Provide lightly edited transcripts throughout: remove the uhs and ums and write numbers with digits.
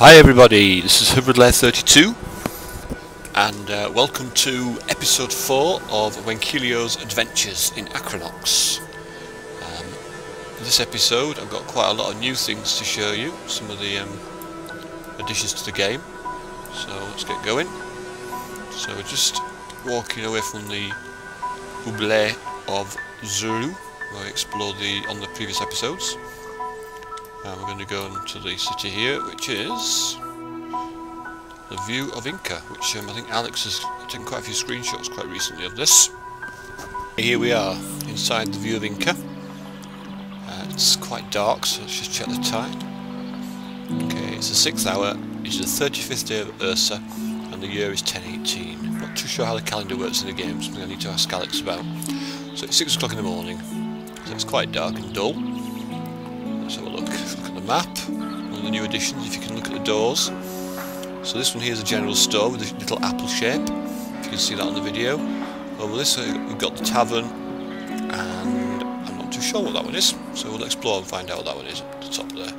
Hi everybody, this is Hybridlair32 and welcome to episode 4 of Whenkheliio's adventures in Ahkranox. In this episode I've got quite a lot of new things to show you, some of the additions to the game, so let's get going. So we're just walking away from the Oubliette of Zuru, where I explored on the previous episodes. And we're going to go into the city here, which is the View of Inca, which I think Alex has taken quite a few screenshots quite recently of this. Here we are, inside the View of Inca. It's quite dark, so let's just check the time. Okay, it's the 6th hour, it's the 35th day of Ursa, and the year is 1018. Not too sure how the calendar works in the game, something I need to ask Alex about. So it's 6 o'clock in the morning, so it's quite dark and dull. Let's have a look. Look at the map. One of the new additions, if you can look at the doors. So this one here is a general store with a little apple shape, if you can see that on the video. Over this we've got the tavern, and I'm not too sure what that one is, so we'll explore and find out what that one is at the top there.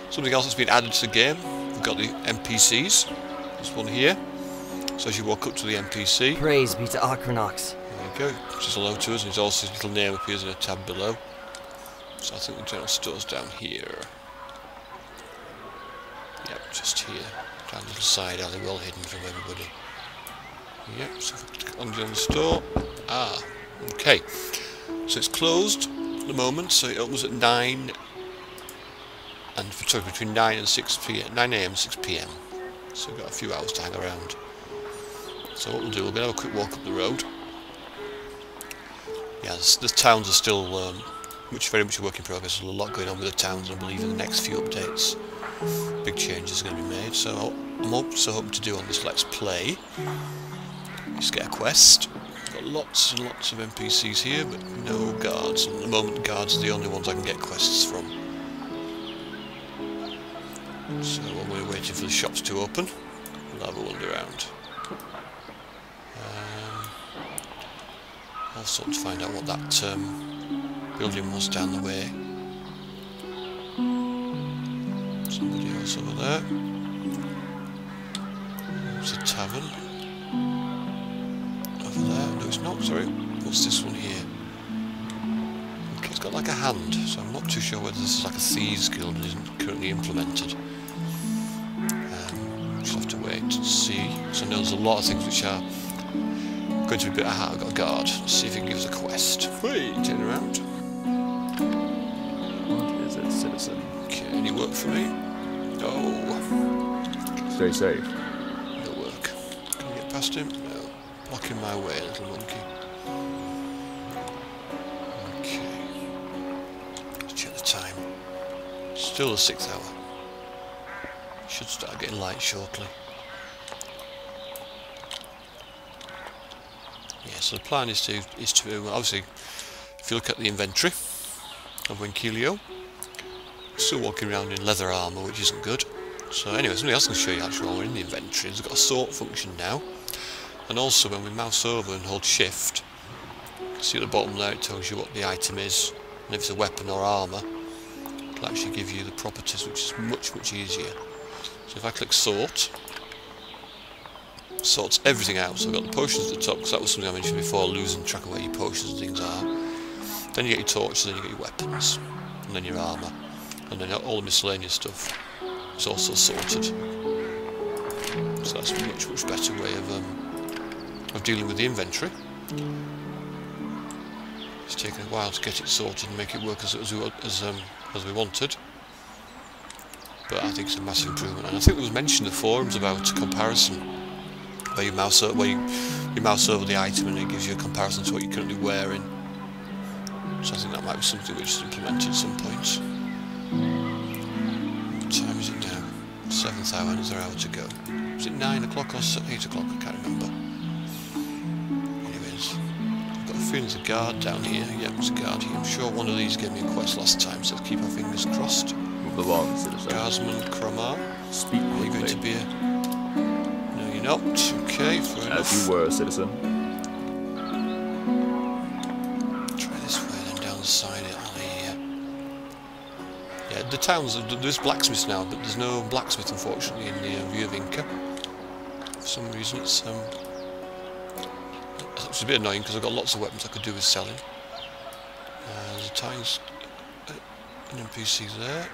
Something else that's been added to the game, we've got the NPCs. This one here. So as you walk up to the NPC, praise be to Ahkranox. There you go, says hello to us, and his also his little name appears in a tab below. So I think the general store's down here. Yep, just here. Down the little side alley, well hidden from everybody. Yep, so if I click on the general store. Ah, okay. So it's closed at the moment, so it opens at 9 and sorry, between 9 and 6 PM, 9 AM and 6 PM. So we've got a few hours to hang around. So what we'll do, we're going to have a quick walk up the road. Yeah, the towns are still very much a work in progress. There's a lot going on with the towns, and I believe in the next few updates big changes are going to be made. So I'm also hoping to do on this Let's Play just get a quest. I've got lots and lots of NPCs here, but no guards, and at the moment guards are the only ones I can get quests from. So while we're waiting for the shops to open, we'll have a wander around. Also to find out what that building was down the way. Somebody else over there. There's a tavern. Over there. No, it's not, sorry. What's this one here? Okay, it's got like a hand, so I'm not too sure whether this is like a thieves guild and isn't currently implemented. Just have to wait to see. So I know there's a lot of things which are going to be a bit of I've got a guard. Let's see if he can give us a quest. Wait, turn around. What is it, citizen? Okay, any work for me? No. Stay safe. No work. Can we get past him? No. Blocking my way, little monkey. Okay. Let's check the time. Still the 6th hour. Should start getting light shortly. Yeah, so the plan is to obviously, if you look at the inventory of Whenkheliio, still walking around in leather armour, which isn't good. So anyway, something else I can show you actually while we're in the inventory. It's got a sort function now, and also when we mouse over and hold shift, you can see at the bottom there it tells you what the item is, and if it's a weapon or armour, it'll actually give you the properties, which is much easier. So if I click sort, sorts everything out. So I've got the potions at the top, because that was something I mentioned before, losing track of where your potions and things are. Then you get your torches, then you get your weapons, and then your armour, and then all the miscellaneous stuff is also sorted. So that's a much better way of dealing with the inventory. It's taken a while to get it sorted and make it work as we wanted. But I think it's a massive improvement, and I think it was mentioned in the forums about a comparison. Where you mouse over the item and it gives you a comparison to what you're currently wearing. So I think that might be something which is implemented at some point. What time is it now? 7th hour, another hour to go. Is it 9 o'clock or 8 o'clock? I can't remember. Anyways, I've got a feeling there's a guard down here. Yep, there's a guard here. I'm sure one of these gave me a quest last time, so let's keep our fingers crossed. Move along, citizen. Guardsman Cromar. Speak Are you going to be a... Not. Okay, fair enough. As you were, citizen. Try this way, then down the side alley here. Yeah, the towns, there's blacksmiths now, but there's no blacksmith unfortunately in the View of Inca. For some reason it's a bit annoying because I've got lots of weapons I could do with selling. There's a tiny an NPC there.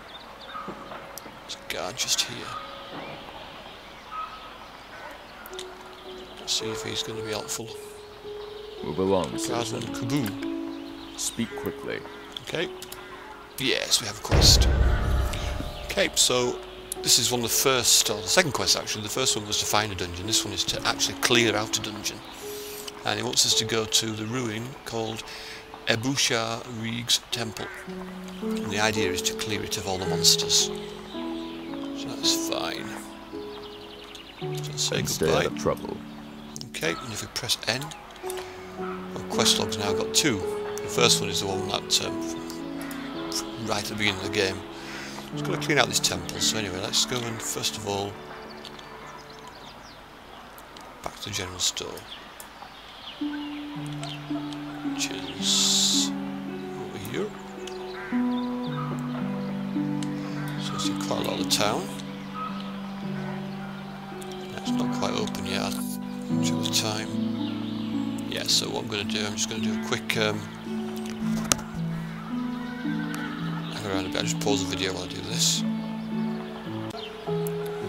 There's a guard just here. Let's see if he's going to be helpful. Move along, Guardsman citizen. Kaboom. Speak quickly. Okay. Yes, we have a quest. Okay, so this is one of the first, or the second quest actually. The first one was to find a dungeon. This one is to actually clear out a dungeon. And he wants us to go to the ruin called Ebusha Rig's Temple. And the idea is to clear it of all the monsters. So that's fine. So let's say And stay goodbye. out of trouble. Okay, and if we press N, our quest log's now got 2. The first one is the one that right at the beginning of the game. Just got to clean out this temple. So anyway, let's go and first of all back to the general store, which is over here. So it's in quite a lot of the town. It's not quite open yet. Until the time. Yeah, so what I'm going to do, I'm just going to do a quick hang around a bit. I'll just pause the video while I do this.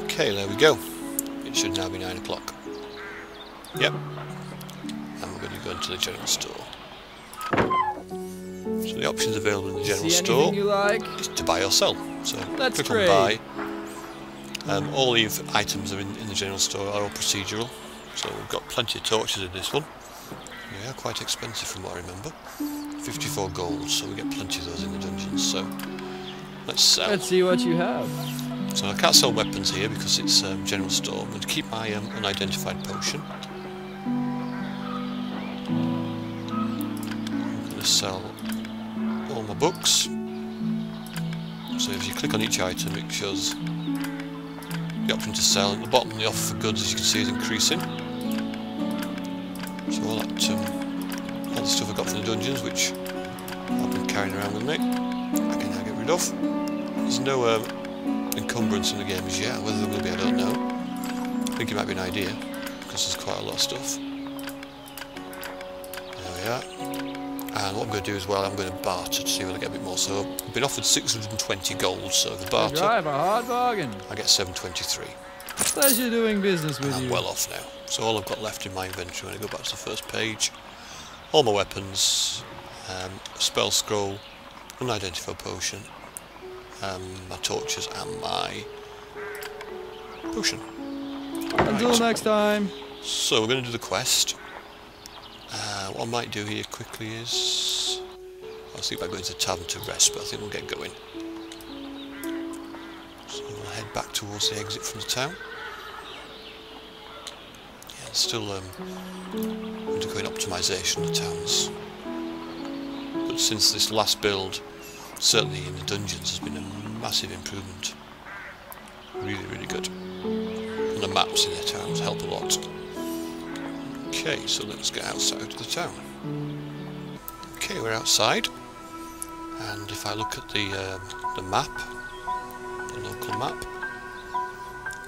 Okay, there we go. It should now be 9 o'clock. Yep. And we're going to go into the general store. So the options available in the general store you like? is to buy or sell. So Let's click trade. on buy. All the items are in the general store are all procedural. So we've got plenty of torches in this one. They are quite expensive from what I remember. 54 gold, so we get plenty of those in the dungeons. So let's sell. Let's see what you have. So I can't sell weapons here because it's general store. I'm going to keep my unidentified potion. I'm going to sell all my books. So if you click on each item, it shows the option to sell. At the bottom, the offer for goods, as you can see, is increasing. So all the stuff I got from the dungeons, which I've been carrying around with me, I can now get rid of. There's no encumbrance in the game as yet. Whether there will be, I don't know. I think it might be an idea, because there's quite a lot of stuff. There we are. And what I'm going to do as well, I'm going to barter to see if I get a bit more. So I've been offered 620 gold, so the barter, Drive a hard bargain. I get 723. Pleasure doing business with I'm you. well off now. So all I've got left in my inventory when I go back to the first page, all my weapons, a spell scroll, unidentified potion, my torches and my potion. Until Right. next time. So we're going to do the quest. What I might do here quickly is, I'll see if I go into the tavern to rest, but I think we'll get going. So we'll head back towards the exit from the town. Yeah, it's still undergoing optimisation of the towns. But since this last build, certainly in the dungeons, has been a massive improvement. Really, really good. And the maps in the towns help a lot. Okay, so let's get outside of the town. Okay, we're outside, and if I look at the map, the local map,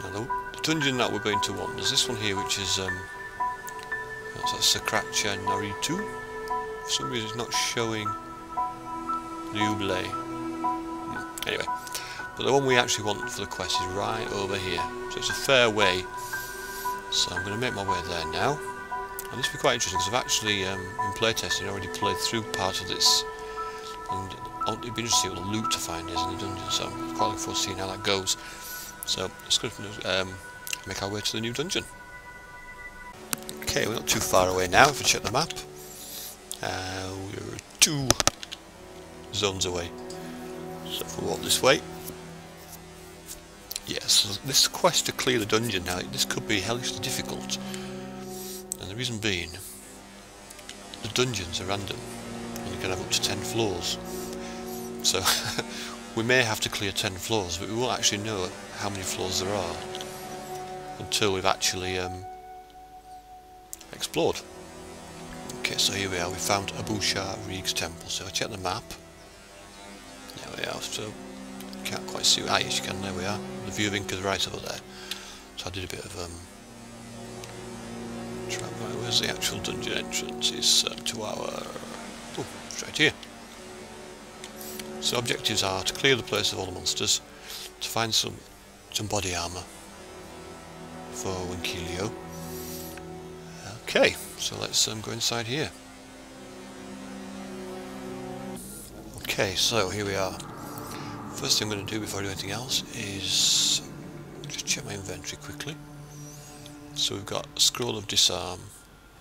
now the dungeon that we're going to want, there's this one here which is that's Sakracha Naritu. For some reason it's not showing the Ublay. Anyway, but the one we actually want for the quest is right over here, so it's a fair way. So I'm going to make my way there now. And this will be quite interesting because I've actually, in playtesting, already played through part of this, and it'd be interesting what the loot to find is in the dungeon, so I'm quite looking forward to seeing how that goes. So let's go make our way to the new dungeon. Okay, we're not too far away now if we check the map. We're 2 zones away, so if we walk this way. Yes, so this quest to clear the dungeon now, this could be hellishly difficult. And the reason being, the dungeons are random, and you can have up to 10 floors. So, we may have to clear 10 floors, but we won't actually know how many floors there are until we've actually explored. Okay, so here we are, we found Ebusha Rig's Temple. So I check the map. There we are, so can't quite see. Ah, yes, you can. There we are. The View of Inca is right over there. So I did a bit of trap. Right, where's the actual dungeon entrance? It's to our... oh, it's right here. So objectives are to clear the place of all the monsters, to find some body armour for Whenkheliio. Okay, so let's go inside here. Okay, so here we are. First thing I'm going to do before I do anything else is just check my inventory quickly. So we've got a scroll of disarm,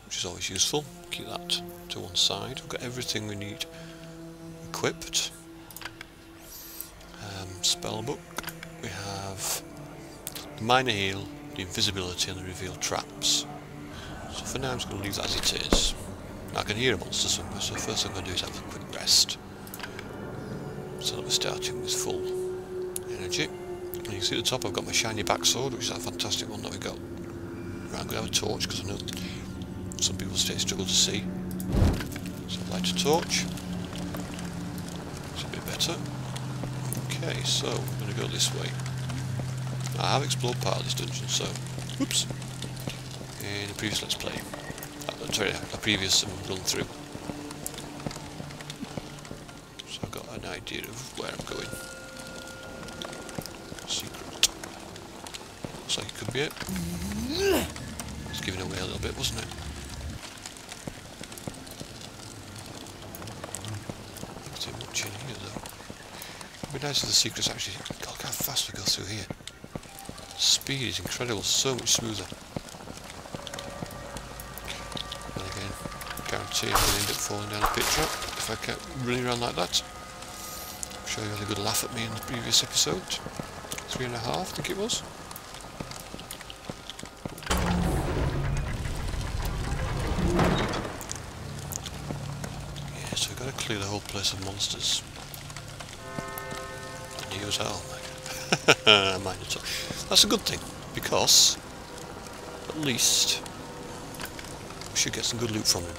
which is always useful. Keep that to one side. We've got everything we need equipped. Spellbook. We have the minor heal, the invisibility, and the reveal traps. So for now I'm just going to leave that as it is. I can hear a monster somewhere, so first thing I'm going to do is have a quick rest. So that we're starting with full energy. And you can see at the top I've got my shiny backsword, which is that fantastic one that we got. Right, I'm going to have a torch because I know some people struggle to see. So I'd light a torch. It's a bit better. Okay, so I'm going to go this way. I have explored part of this dungeon, so... whoops! In a previous Let's Play. Sorry, a previous run through. So I've got an idea of where I'm going. Secret. Looks like it could be it. It's giving away a little bit, wasn't it? Not too much in here though. It'd be nice if the secrets actually... God, look how fast we go through here. Speed is incredible, so much smoother. And again, guarantee I'm going to end up falling down a pit trap if I kept running around like that. I'm sure you had a good laugh at me in the previous episode. 3.5, I think it was. Yeah, so we've got to clear the whole place of monsters. And use our Minotaur. That's a good thing, because at least we should get some good loot from him.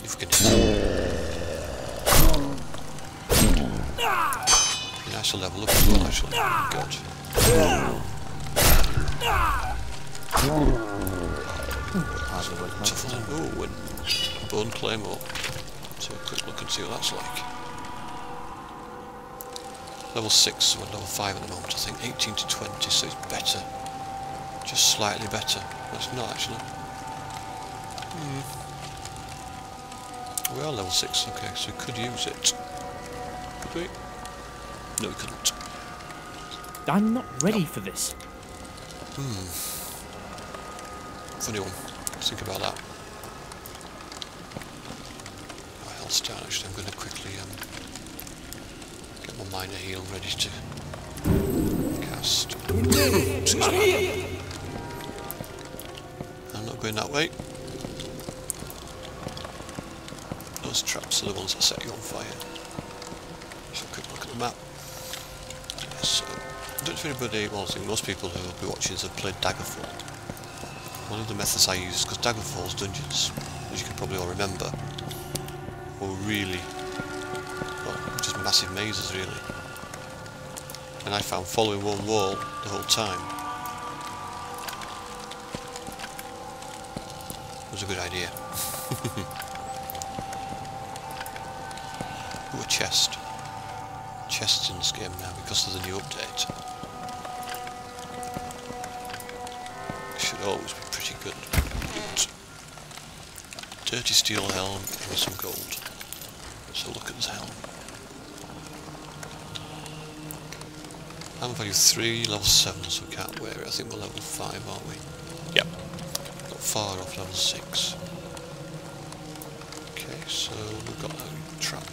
If we can hit him. Be nice to level up as well, actually. God. Tougher than... oh, and Bone Claymore. Let's have a quick look and see what that's like. Level 6, we're level 5 at the moment, I think. 18 to 20, so it's better. Just slightly better. Well, it's not actually. We are level 6, okay, so we could use it. Could we? No, we couldn't. I'm not ready for this. Funny one. Let's think about that. My health's down, actually. I'm going to quickly get my minor heal ready to cast. Excuse me. I'm not going that way. Those traps are the ones that set you on fire. Just a quick look at the map. Yeah, so, I don't know if anybody, well, I think most people who will be watching this have played Daggerfall. One of the methods I use, because Daggerfall's dungeons, as you can probably all remember, were really, well, just massive mazes really. And I found following one wall the whole time was a good idea. Ooh, a chest. Chests in this game now because of the new update. Should always be pretty good. But dirty steel helm and some gold. So look at this helm. Helm value 3, level 7, so we can't wear it. I think we're level 5, aren't we? Yep. Not far off level 6. Okay, so we've got a trap.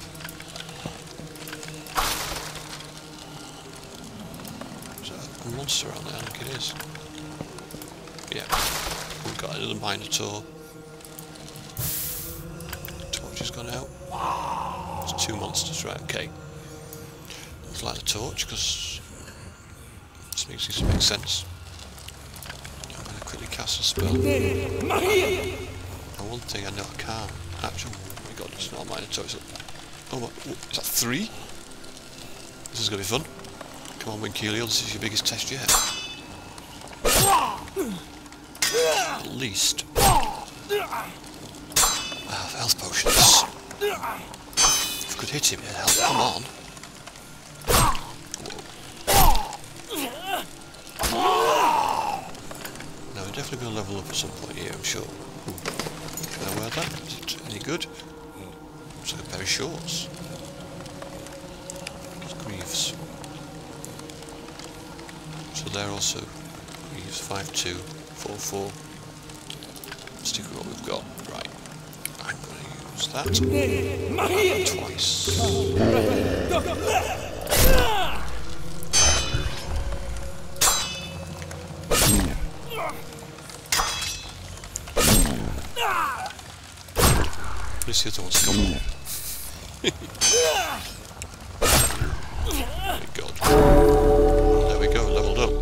Is that a monster around there? I think it is. Yeah. We've got another Minotaur. Torch has gone out. There's 2 monsters, right, okay. Let's light the torch, because this makes sense. I'm going to quickly cast a spell. And one thing I know I can't. Actually, oh my god, it's not a Minotaur, it's a... oh, is that 3? This is going to be fun. Come on, Whenkheliio, this is your biggest test yet. At least. Health potions. If we could hit him, it'd help. Come on. No, we're definitely going to level up at some point here, I'm sure. Can I wear that? Is it any good? Looks like a pair of shorts. It's Greaves. So they're also Greaves 5-2, 4-4. Stick with what we've got. Right. I'm going to use that. Twice. At least the other one's come on. Thank God. There we go, leveled up.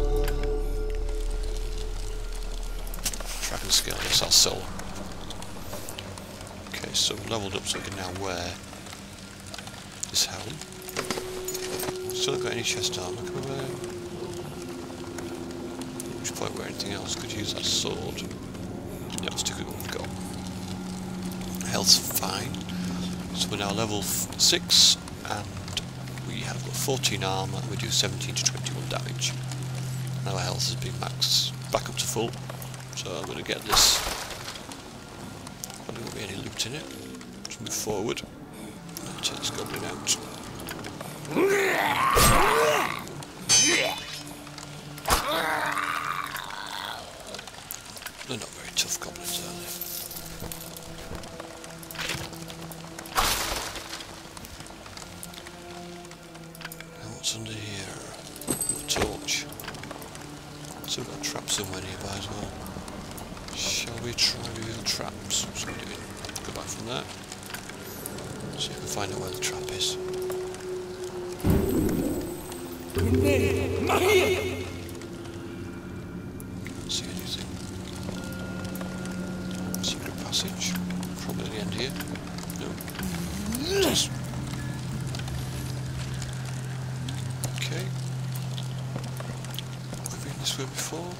Dragon scale, yes, that's soul. Okay, so leveled up so we can now wear this helm. Still not got any chest armor. Can we wear? Which point wear anything else? Could use that sword. Yeah, let's stick with what we've got. Health's fine. So we're now level 6 and we have got 14 armor and we do 17 to 21 damage. Now our health has been maxed back up to full. So I'm going to get this. There won't be any loot in it. Let's move forward. I'll take this goblin out. They're not very tough goblins, are they? Now what's under here? A torch. So we've got a trap somewhere nearby as well. Shall we try reveal traps? So we do it. Go back from there. See if we can find out where the trap is. Can't see anything. Secret passage. Probably at the end here. No. Just. Okay. Have we been this way before?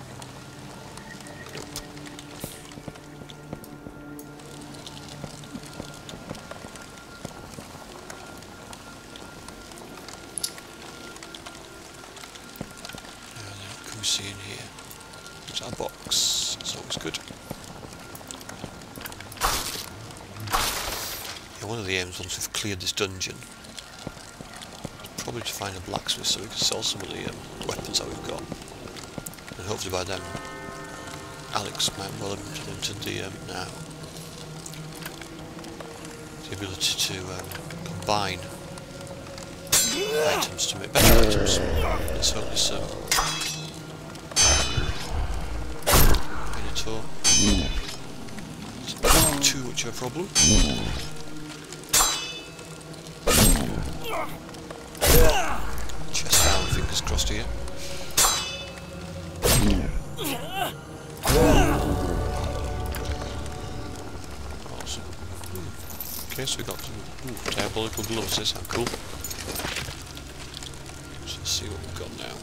Nope. What can we see in here? There's our box. That's always good. Yeah, one of the aims once we've cleared this dungeon is probably to find a blacksmith so we can sell some of the weapons that we've got. And hopefully by then Alex might well have implemented the now the ability to combine items to make better items. Let's hope this Minotaur it's not too much of a problem. Chest down, fingers crossed here. Awesome. Okay, so we got some diabolical gloves, this how cool. So let's see what we've got now.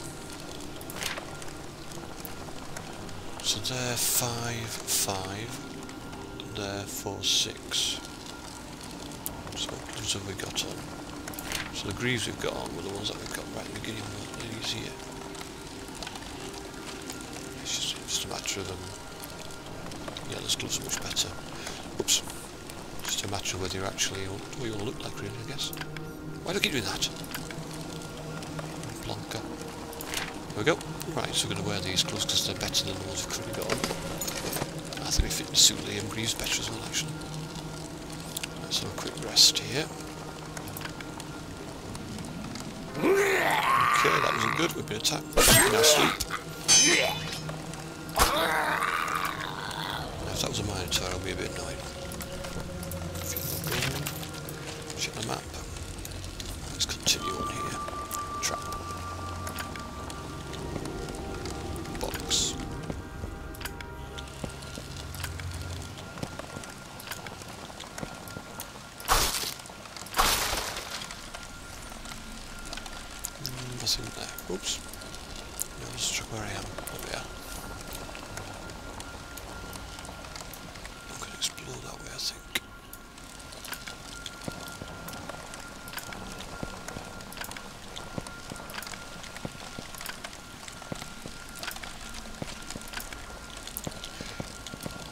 So they're 5-5 and they're 4-6. So what gloves have we got on? So the greaves we've got on were the ones that we've got right in the beginning of these here. It's just a matter of yeah, those gloves are much better. Oops. Just a matter of whether you're actually what you want to look like really, I guess. Why do I keep doing that? Blanca. There we go. Right, so we're going to wear these gloves because they're better than the ones we've currently got on. I think they fit the suit the greaves better as well actually. Let's have a quick rest here. Okay, that wasn't good, we've been attacked. We're now asleep. If that was a Minotaur, I'll be a bit annoyed. Check the map. Let's continue on here. Trap. Box. Nothing there. Oops. where I am. There we are. I'm going to explore that way, I think.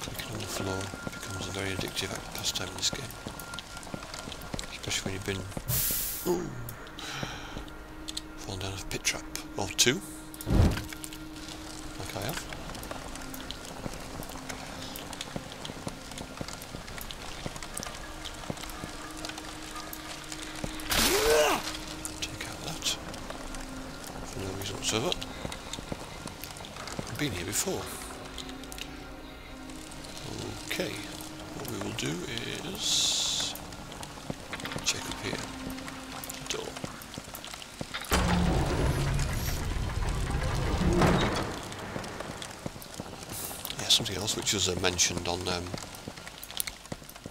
Clicking on the floor becomes a very addictive pastime in this game. Especially when you've been fallen down a pit trap. Or two. Like I have. Take out that. For no reason whatsoever. I've been here before. Okay. What we will do is check up here. Door. Yeah, something else which was mentioned on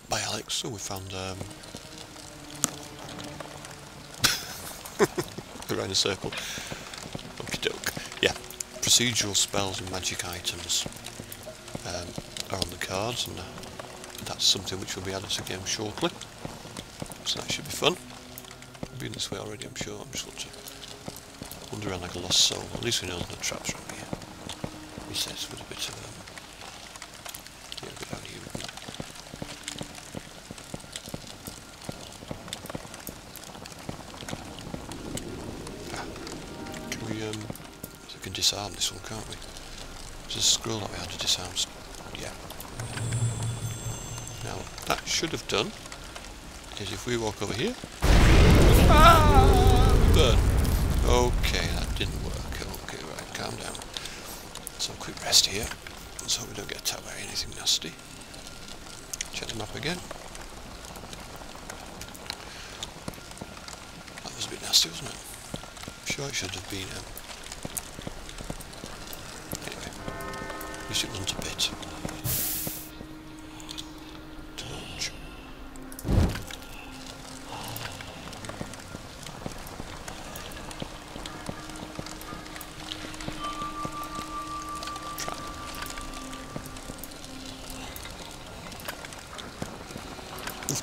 by Alex. So we found around a circle. Okie doke. Yeah, procedural spells and magic items are on the cards, and that's something which will be added to the game shortly. So that should be fun. I've been this way already, I'm sure. I'm just going to wander around like a lost soul. At least we know there's no traps around here. Resets with a bit of yeah, go down here. Can we I think we can disarm this one, can't we? There's a scroll that we had to disarm. Yeah. Now that should have done is if we walk over here. Burn. Okay, that didn't work. Okay, right, calm down. Let's have a quick rest here. Let's hope we don't get attacked by anything nasty. Check the map again. That was a bit nasty, wasn't it? I'm sure it should have been anyway, at least it wasn't a bit. Torch.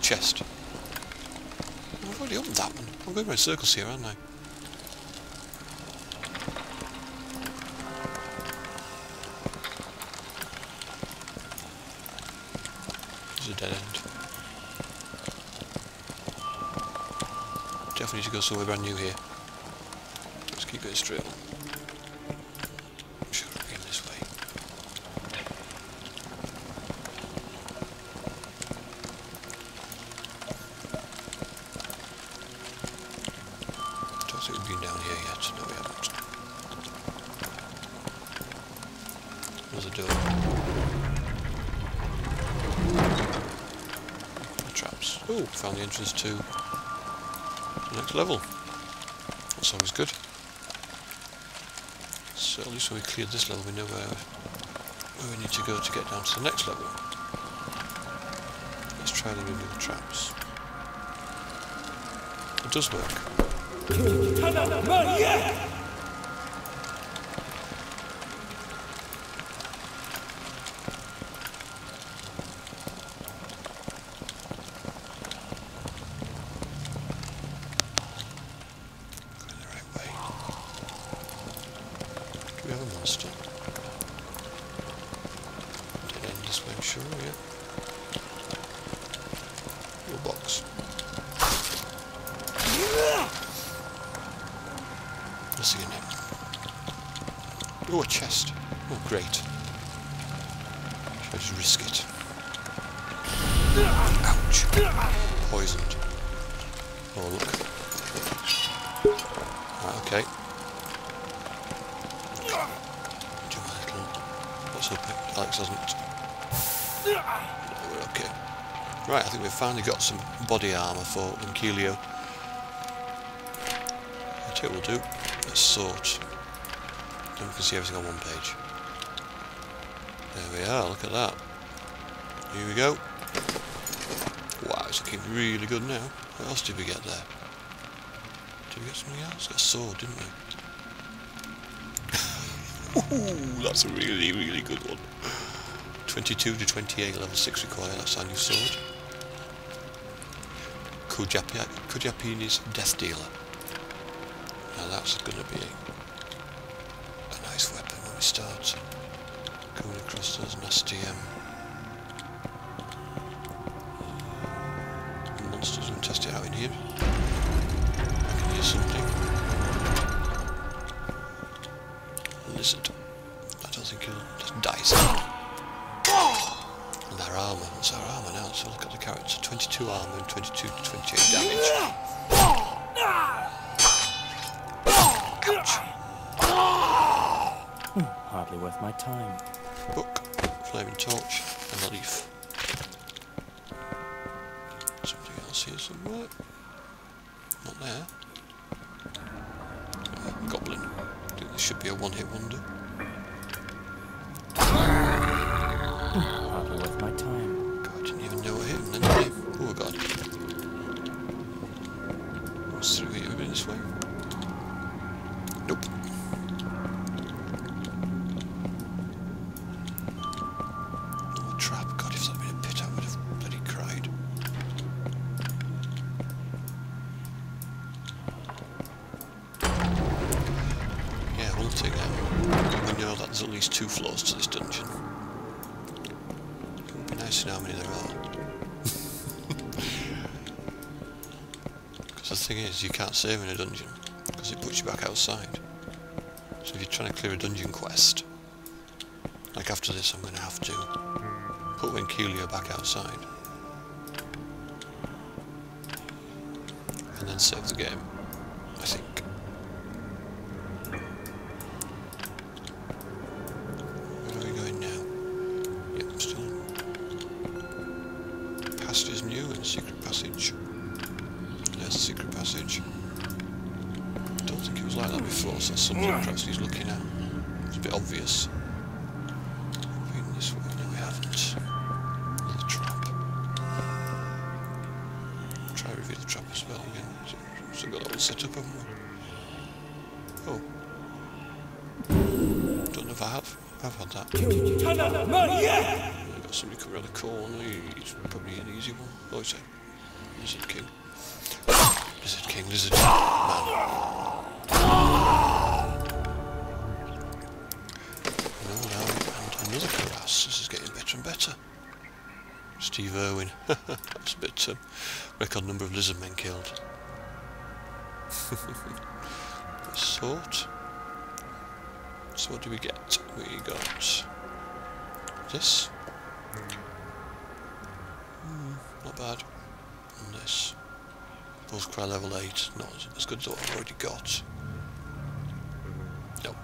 Chest. I've already opened that one. I'm going around circles here, aren't I? There's a dead end. Definitely need to go somewhere brand new here. Let's keep going straight on. I'm sure I'll be in this way. We've been down here yet. No, we haven't. There's a door. The traps. Oh, found the entrance to the next level. That's always good. So at least when we cleared this level, we know where we need to go to get down to the next level. Let's try the removal traps. It does work. Do we have a monster? Dead end this way, I'm sure, yeah. Little box. Missing in it. Oh, a chest. Oh, great. Should I just risk it? Ouch. Poisoned. Oh, look. Right, okay. Do my little... Let's hope Alex hasn't... No, we're okay. Right, I think we've finally got some body armour for Whenkheliio. I'll tell you what we'll do. Let's sort. Then we can see everything on one page. There we are, look at that. Here we go. Wow, it's looking really good now. What else did we get there? Did we get something else? Got a sword, didn't we? Ooh, that's a really, really good one. 22 to 28, level 6 required. That's our new sword. Kujapini's Death Dealer. Now that's going to be a nice weapon when we start coming across those nasty monsters. We'll test it out in here. I can hear something. Lizard. I don't think he'll just dice. And our armour. What's our armour now? So look at the character. 22 armour and 22 to 28 damage. Ouch. Hardly worth my time. Book. Flaming torch. And a leaf. Something else here somewhere. Not there. Goblin. I think this should be a one-hit wonder. Hardly worth my time. God, I didn't even know what hit him then, did he? Oh god. What's through here? Have we been this way? Nope. Oh, trap. God, if that had been a pit, I would have bloody cried. Yeah, one thing, we know that there's at least 2 floors to this dungeon. It would be nice to know how many there are. Because the thing is, you can't save in a dungeon, because it puts you back outside. So if you're trying to clear a dungeon quest, like after this I'm going to have to put Whenkheliio back outside. And then save the game, I think. Where are we going now? Yep, still. Past is new and secret passage. There's the secret passage. Don't think it was like that before, so that's something perhaps he's looking at. It's a bit obvious. We've been this way, no we haven't. Another trap. Try reveal the trap as well again. Still got that one set up, haven't we? Oh. Don't know if I have. I've had that. We've got somebody coming around the corner. He's probably an easy one. Oh, it's a Lizard King. Lizard King, Lizard Man. No, now, and another crevasse. This is getting better and better. Steve Irwin. That's a bit record number of lizard men killed. Sort. So what do we get? We got this. Not bad. And this. Both cry level 8. Not as good as what I've already got. Nope.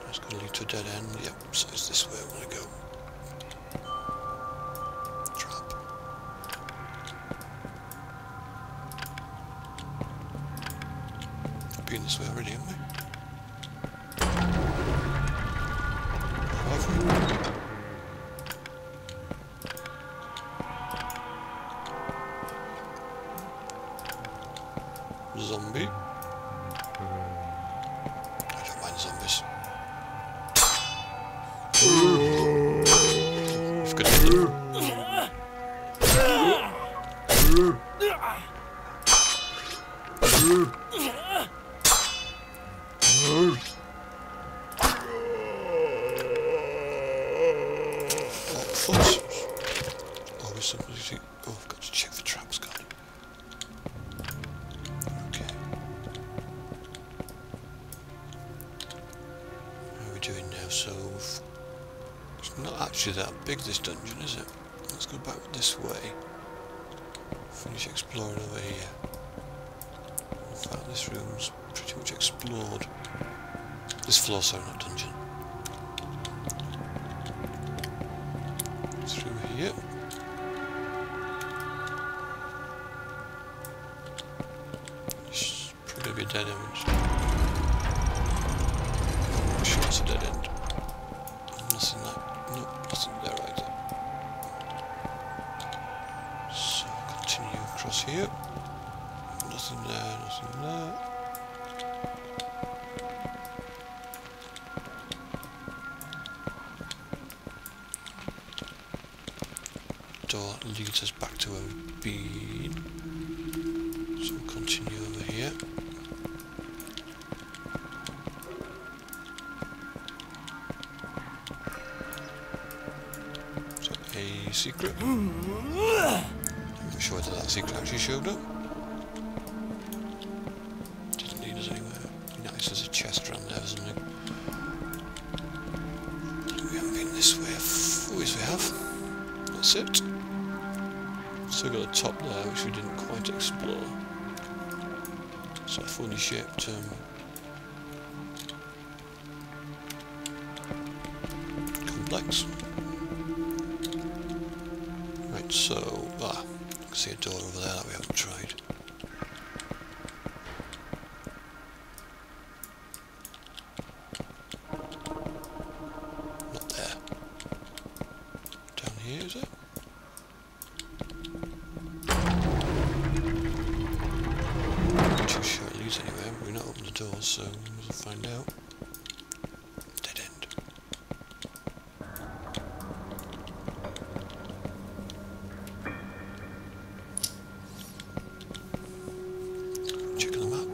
That's going to lead to a dead end. Yep, so it's this way I want to go. Trap. We've been this way already, haven't we? Have we? Zombie. I don't mind zombies. We've got to hit them. Always something to see. Oh, I've got to check the traps, God. Okay. How are we doing now? So, it's not actually that big, this dungeon, is it? Let's go back this way. Finish exploring over here. In fact, this room's pretty much explored. This floor, sorry, not dungeon. Through here. It's probably going to be a dead end. I'm sure it's a dead end. Nothing like... Nope, nothing there either. across here. Nothing there, nothing there. Door leads us back to where we've been. So we'll continue over here. So a secret. I'm not sure whether that secret actually showed up. Didn't lead us anywhere. Be nice, there's a chest around there or something. We haven't been this way. Oh, yes we have. That's it. Still got a top there which we didn't quite explore. It's a funny shaped complex. Right, so I can see a door over there that we haven't tried. Not there. Down here is it? Anyway, we're not open the doors, so we'll find out. Dead end. Checking the map.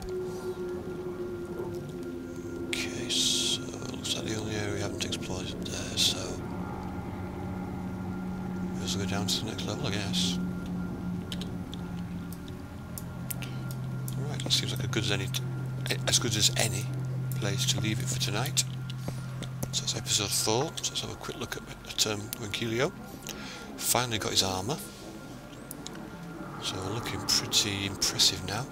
Okay, so looks like the only area we haven't explored is there, so we'll go down to the next level, I guess. That seems like as good as any place to leave it for tonight. So that's episode 4. So let's have a quick look at Whenkheliio. Finally got his armour. So looking pretty impressive now.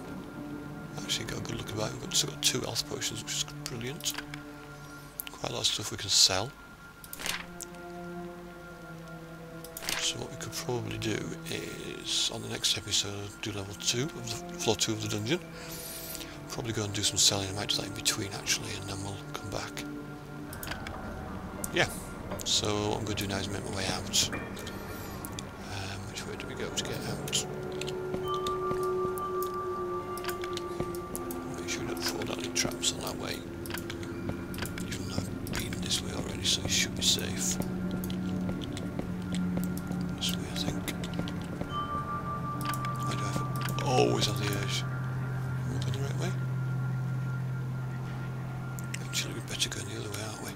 Actually got a good look about it. We've still got 2 health potions, which is brilliant. Quite a lot of stuff we can sell. So what we could probably do is, on the next episode, do level 2, of the floor 2 of the dungeon. Probably go and do some selling. I might do that in between actually, and then we'll come back. Yeah, so what I'm going to do now is make my way out. Which way do we go to get out? Make sure we don't fall down any traps on that way. Even though I've been this way already, so you should be safe. Always on the edge. Am I going the right way? Actually, we'd better go the other way, aren't we?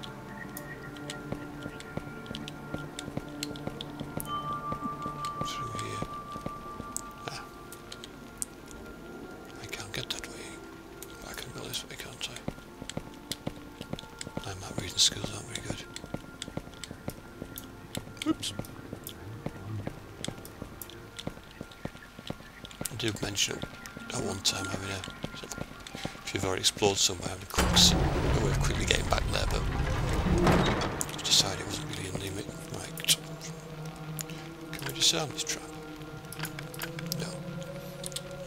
Through here. Ah. I can't get that way. I can go this way, can't I? My map reading skills aren't very good. Oops. I did mention at one time having if you've already explored somewhere, having a way of quickly getting back there, but I decided it wasn't really in the limit. Right. Can we disarm this trap? No.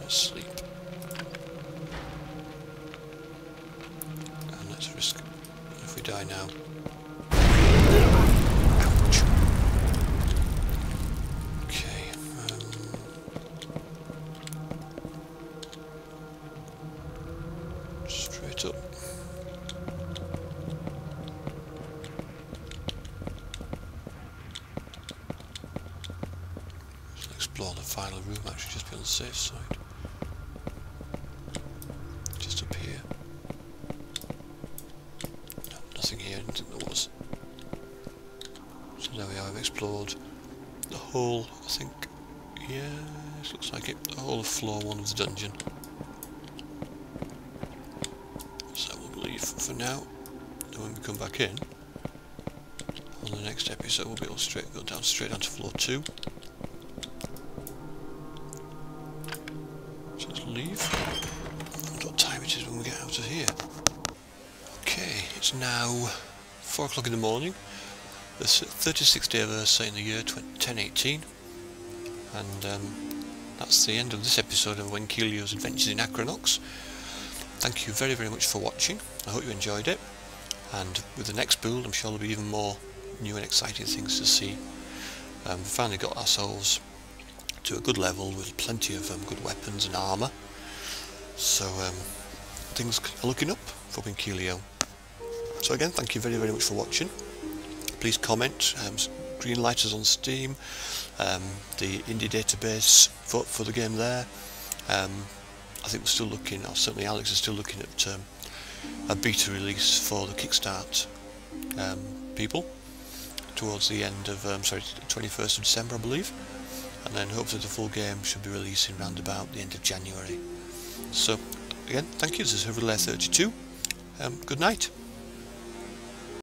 Let's sleep. And let's risk it. If we die now. Ouch. Straight up. Let's explore the final room, actually, just be on the safe side. Just up here. No, nothing here, I didn't think there was. So there we are, we've explored the whole, I think, yeah, it looks like it, the whole of floor 1 of the dungeon. For now, and when we come back in on the next episode, we'll be able to go down straight down to floor 2. So let's leave. I wonder what time it is when we get out of here. Okay, it's now 4 o'clock in the morning. The 36th day of Ursa in the year 1018, and that's the end of this episode of Whenkheliio's Adventures in Ahkranox. Thank you very, very much for watching. I hope you enjoyed it. And with the next build, I'm sure there'll be even more new and exciting things to see. We finally got ourselves to to a good level with plenty of good weapons and armour. So things are looking up for Whenkheliio. So again, thank you very much for watching. Please comment. Greenlight is on Steam. The indie database, vote for the game there. I think we're still looking, or certainly Alex is still looking at a beta release for the Kickstart people towards the end of, 21st of December I believe, and then hopefully the full game should be releasing round about the end of January. So again, thank you. This is Whenkheliio 32. Good night.